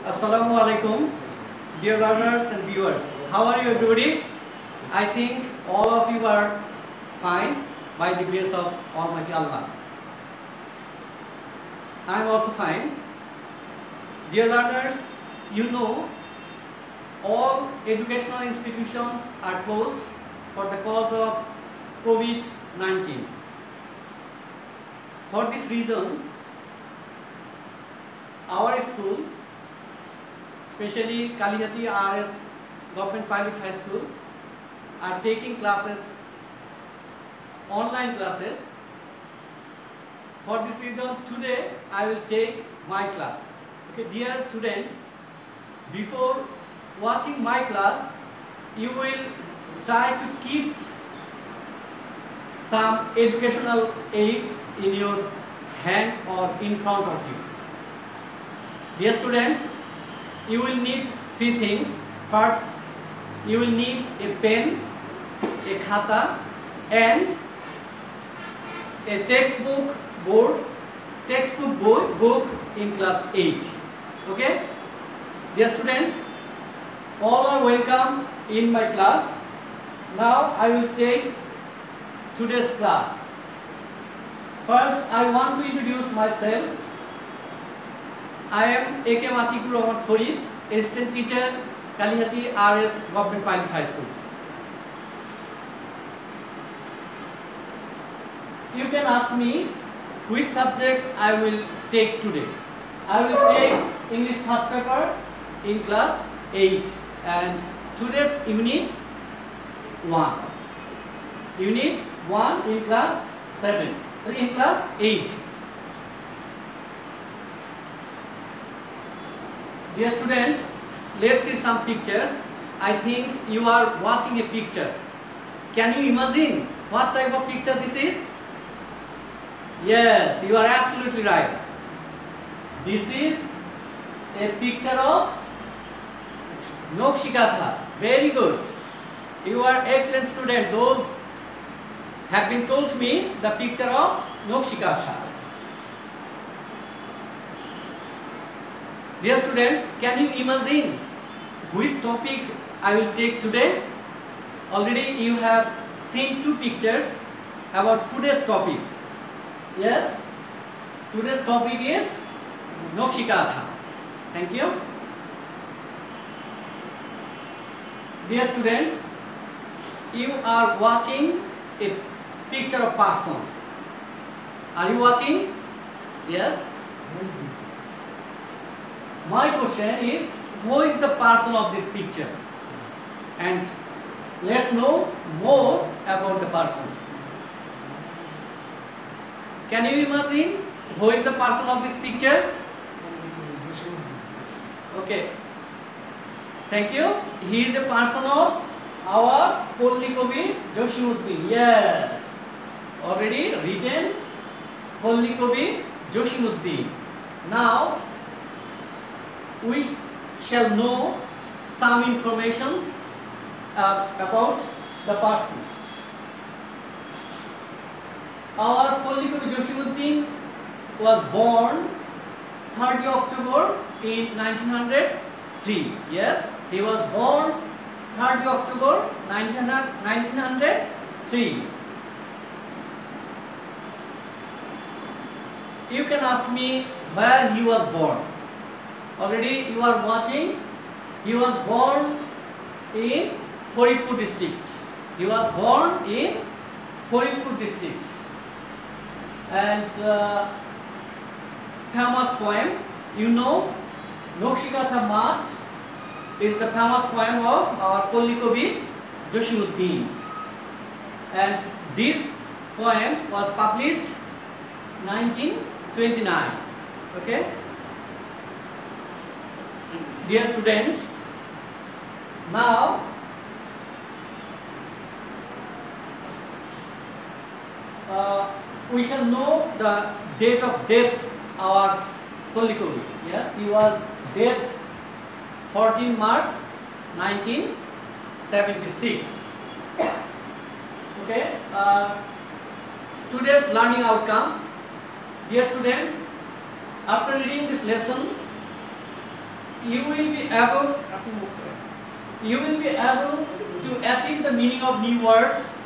Assalamu alaikum, dear learners and viewers. How are you everybody? I think all of you are fine by the grace of Almighty Allah. I am also fine. Dear learners, you know all educational institutions are closed for the cause of COVID-19. For this reason, our school, especially Kalihati RS Government Private High School, are taking classes, online classes. For this reason, today I will take my class. Okay, dear students, before watching my class, you will try to keep some educational aids in your hand or in front of you. Dear students, you will need three things. First, you will need a pen, a khata, and a textbook book in class 8. Okay? Dear students, all are welcome in my class. Now I will take today's class. First, I want to introduce myself. I am A.K. Matikur Rahman Farid, assistant teacher, Kalihati RS Government Private High School. You can ask me which subject I will take today. I will take English first paper in class 8 and today's unit 1. Unit 1 in class 7, in class 8. Dear students, let's see some pictures. I think you are watching a picture. Can you imagine what type of picture this is? Yes, you are absolutely right. This is a picture of Nokshikatha. Very good. You are excellent student. Those have been told me the picture of Nokshikatha. Dear students, can you imagine which topic I will take today? Already you have seen two pictures about today's topic. Yes, today's topic is Nokshikatha. Thank you. Dear students, you are watching a picture of person. Are you watching? Yes. What is this? My question is, who is the person of this picture? And let's know more about the persons. Can you imagine who is the person of this picture? Okay. Thank you. He is a person of our Polli Kavi Joshimuddin. Yes. Already written Polli Kavi Joshimuddin. Now we shall know some information about the person. Our Polli Kavi Joshimuddin was born 30 October in 1903. Yes, he was born 30 October 1903. You can ask me where he was born. Already you are watching. He was born in Faridpur district. He was born in Faridpur district. And famous poem, you know, Nokshikatha Mat is the famous poem of our Polli Kavi Joshimuddin. And this poem was published 1929. Okay? Dear students, now we shall know the date of death our Polli Kavi. Yes, he was dead 14 March 1976. Okay. Today's learning outcomes. Dear students, after reading this lesson, you will be able to achieve the meaning of new words,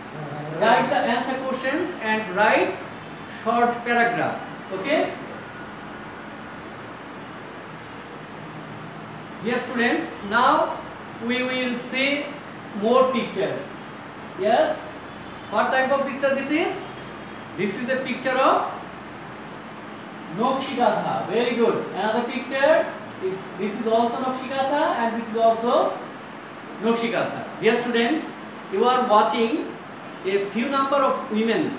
write the answer questions and write short paragraph. Okay? Yes students, now we will see more pictures. Yes? What type of picture this is? This is a picture of Nokshikatha. Very good. Another picture is, this is also Nokshikatha and this is also Nokshikatha. Dear students, you are watching a few number of women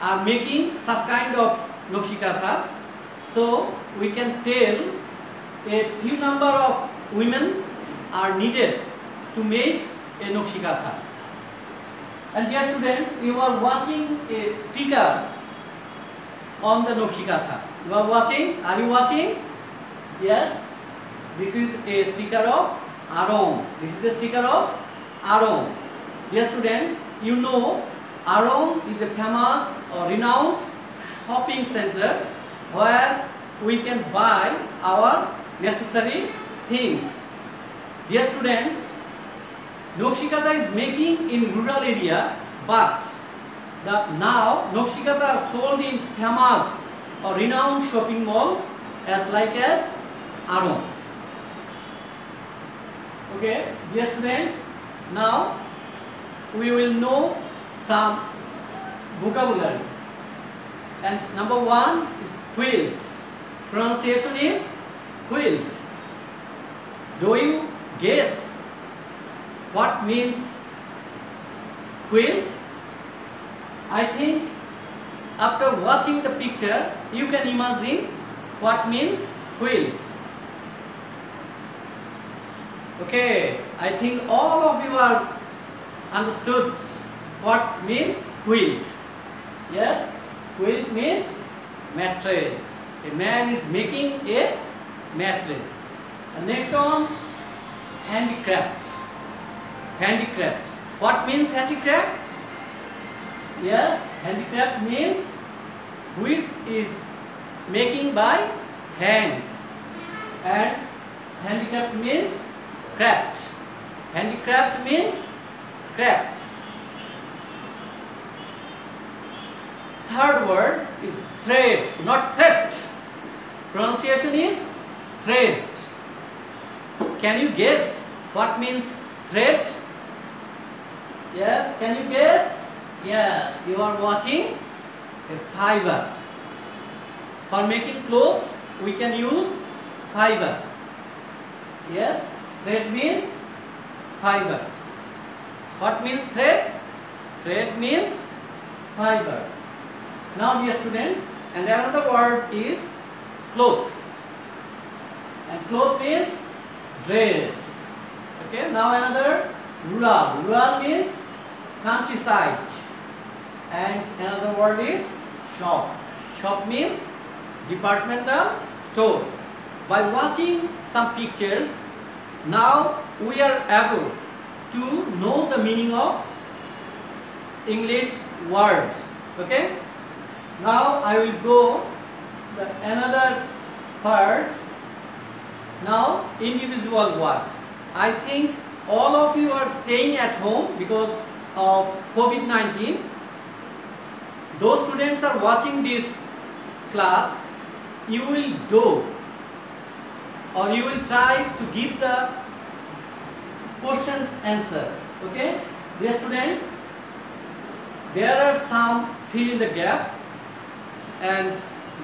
are making such kind of Nokshikatha. So we can tell a few number of women are needed to make a Nokshikatha. And dear students, you are watching a sticker on the Nokshikatha. You are watching? Are you watching? Yes. This is a sticker of Arong. This is a sticker of Arong. Dear students, you know Arong is a famous or renowned shopping center where we can buy our necessary things. Dear students, Nokshikatha is making in rural area, but now Nokshikatha are sold in famous or renowned shopping mall as Arong. Okay, dear students, now we will know some vocabulary. And number one is quilt. Pronunciation is quilt. Do you guess what means quilt? I think after watching the picture, you can imagine what means quilt. Okay, I think all of you are understood what means quilt. Yes, quilt means mattress. A man is making a mattress. And next one, handicraft. Handicraft. What means handicraft? Yes, handicraft means which is making by hand, and handicraft means craft. Handicraft means craft. Third word is thread, not threat. Pronunciation is thread. Can you guess what means thread? Yes, can you guess? Yes, you are watching a fiber. For making clothes, we can use fiber. Yes, thread means fiber. What means thread? Thread means fiber. Now dear students, and another word is cloth. And cloth means dress. Okay, now another rural. Rural means countryside. And another word is shop. Shop means departmental store. By watching some pictures, now we are able to know the meaning of English words. Okay? Now I will go the another part. Now individual word. I think all of you are staying at home because of COVID-19. Those students are watching this class, you will do or you will try to give the questions answer. Okay, dear students, there are some fill in the gaps and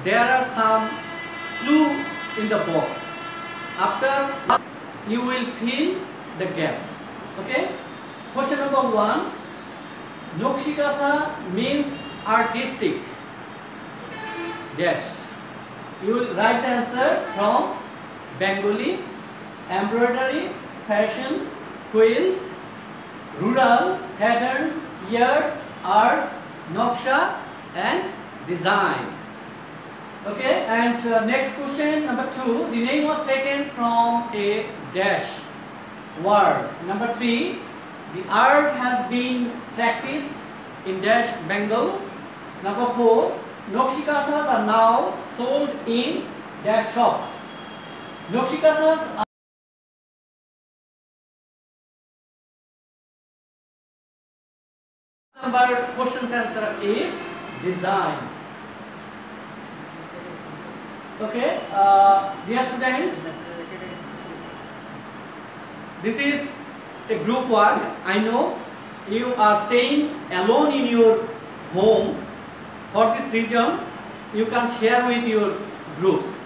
there are some clue in the box. After you will fill the gaps. Okay, question number 1. Nokshikatha means artistic dash. You will write the answer from Bengali, embroidery, fashion, quilt, rural, patterns, years, art, noksha and designs. Okay, and next question number 2. The name was taken from a dash word. Number 3. The art has been practiced in dash Bengal. Number 4. Nokshikathas are now sold in dash shops. Nokshikathas number questions answer is designs. Okay, dear students, this is a group work. I know you are staying alone in your home. For this reason, you can share with your groups,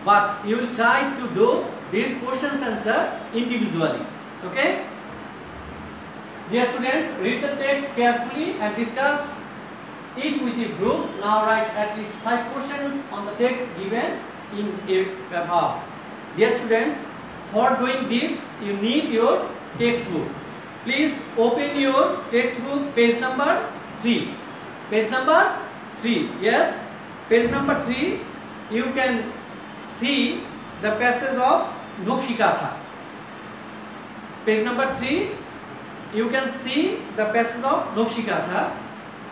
but you will try to do these questions answer individually. Okay? Dear students, read the text carefully and discuss it with your group. Now write at least 5 questions on the text given in above. Dear students, for doing this, you need your textbook. Please open your textbook, page number 3. Page number 3. Yes, page number 3. You can see the passage of Nokshikatha. Page number 3. You can see the passage of Nokshikatha.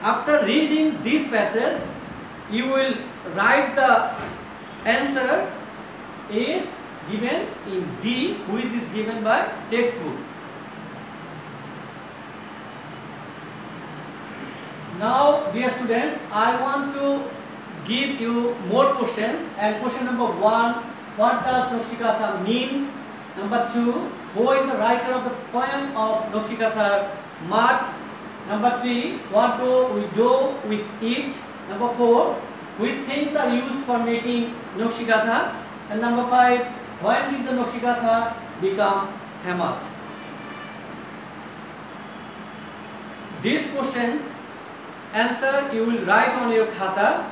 After reading this passage, you will write the answer is given in B, which is given by textbook. Now, dear students, I want to give you more questions. And question number 1, what does Nokshikatha mean? Number 2, who is the writer of the poem of Nokshikatha? Mat. Number 3, what do we do with it? Number 4, which things are used for making Nokshikatha? And number 5, when did the Nokshikatha become famous? These questions answer you will write on your khata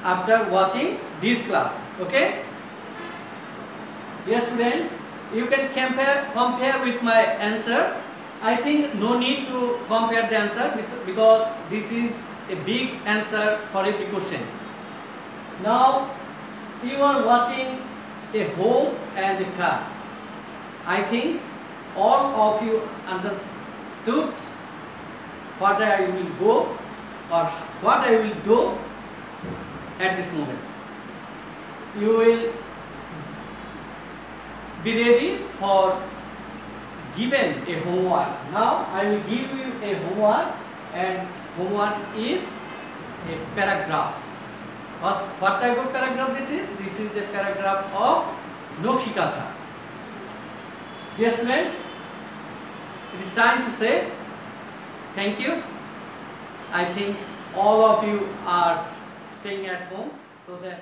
after watching this class. Okay? Dear students, you can compare with my answer. I think no need to compare the answer because this is a big answer for every question. Now you are watching a home and a car. I think all of you understood what I will go or what I will do at this moment. You will be ready for given a homework. Now I will give you a homework, and homework is a paragraph. What type of paragraph this is? This is the paragraph of Nokshikatha. Dear students, it is time to say thank you. I think all of you are staying at home so that